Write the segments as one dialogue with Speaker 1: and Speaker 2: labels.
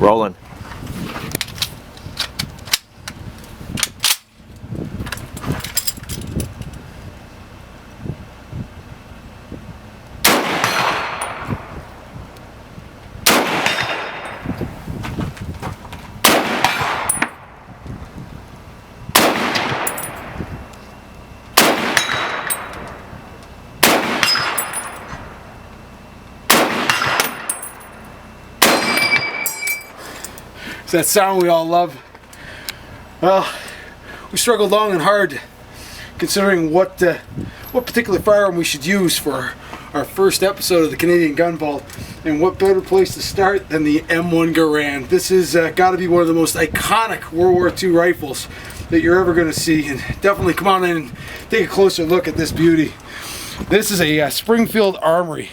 Speaker 1: Rolling.
Speaker 2: It's that sound we all love. Well, we struggled long and hard considering what particular firearm we should use for our first episode of the Canadian Gun Vault, and what better place to start than the M1 Garand. This is got to be one of the most iconic World War II rifles that you're ever going to see, and definitely come on in and take a closer look at this beauty. This is a Springfield Armory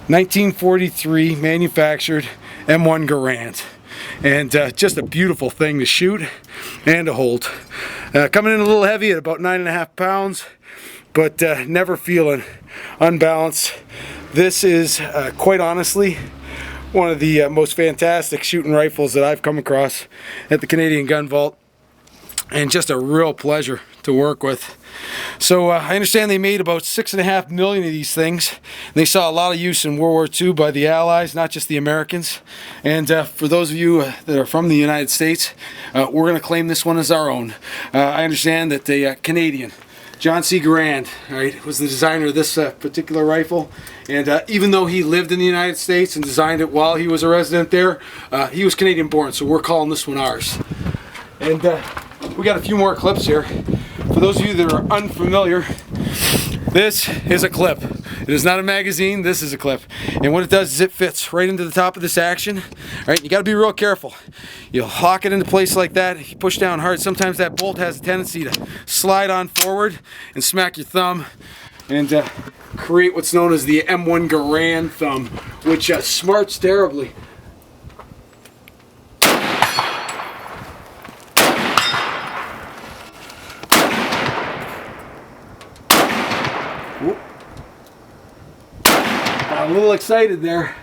Speaker 2: 1943 manufactured M1 Garand. And just a beautiful thing to shoot and to hold. Coming in a little heavy at about 9.5 pounds, but never feeling unbalanced. This is quite honestly one of the most fantastic shooting rifles that I've come across at the Canadian Gun Vault, and just a real pleasure to work with. So I understand they made about 6.5 million of these things. They saw a lot of use in World War II by the Allies, not just the Americans. And for those of you that are from the United States, we're going to claim this one as our own. I understand that the Canadian, John C. Garand, right, was the designer of this particular rifle. And even though he lived in the United States and designed it while he was a resident there, he was Canadian born, so we're calling this one ours. And we got a few more clips here. For those of you that are unfamiliar, this is a clip. It is not a magazine, this is a clip. And what it does is it fits right into the top of this action. Right? You gotta be real careful. You'll lock it into place like that, you push down hard. Sometimes that bolt has a tendency to slide on forward and smack your thumb and create what's known as the M1 Garand thumb, which smarts terribly. Got a little excited there.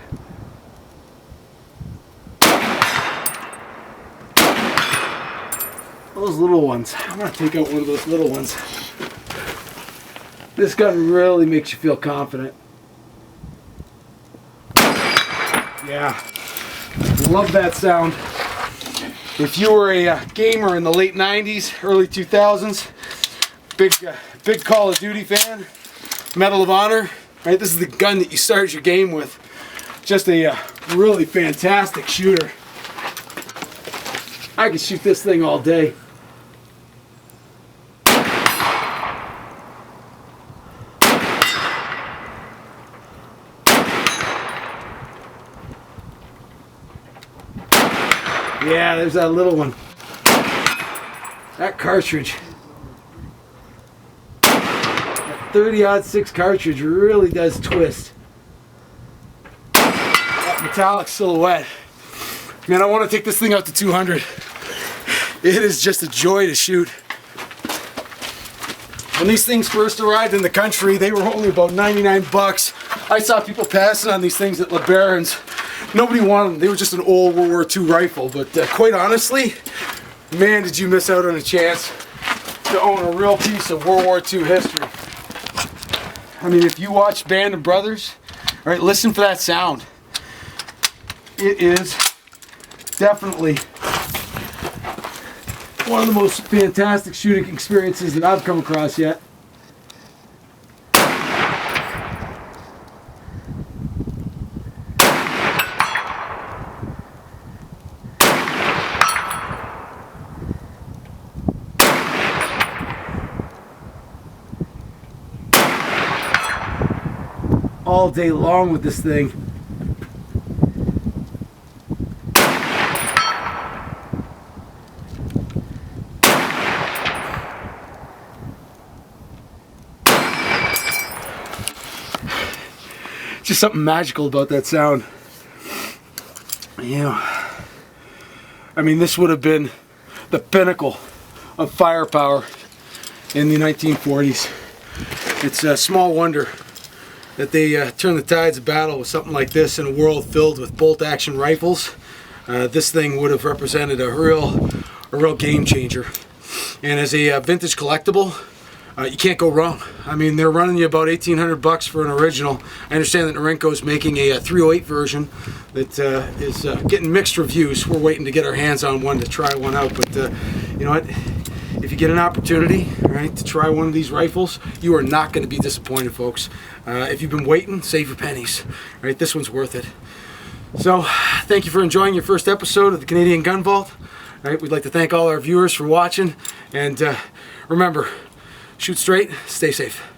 Speaker 2: Those little ones. I'm going to take out one of those little ones. This gun really makes you feel confident. Yeah. Love that sound. If you were a gamer in the late 90s, early 2000s, big Call of Duty fan, Medal of Honor, right? This is the gun that you start your game with. Just a really fantastic shooter. I could shoot this thing all day. Yeah, there's that little one. That cartridge. That 30-06 cartridge really does twist. That metallic silhouette. Man, I want to take this thing out to 200. It is just a joy to shoot. When these things first arrived in the country, they were only about 99 bucks. I saw people passing on these things at LeBaron's. Nobody wanted them. They were just an old World War II rifle. But quite honestly, man, did you miss out on a chance to own a real piece of World War II history. I mean, if you watch Band of Brothers, all right, listen for that sound. It is definitely one of the most fantastic shooting experiences that I've come across yet. All day long with this thing. Just something magical about that sound. You know, I mean, this would have been the pinnacle of firepower in the 1940s. It's a small wonder that they turned the tides of battle with something like this in a world filled with bolt-action rifles. this thing would have represented a real game changer. And as a vintage collectible, you can't go wrong. I mean, they're running you about $1,800 for an original. I understand that Norinco's making a 308 version that is getting mixed reviews. We're waiting to get our hands on one to try one out. But you know what? If you get an opportunity, right, to try one of these rifles, you are not going to be disappointed, folks. If you've been waiting, save your pennies. Right, this one's worth it. So, thank you for enjoying your first episode of the Canadian Gun Vault. Right, we'd like to thank all our viewers for watching, and remember, shoot straight, stay safe.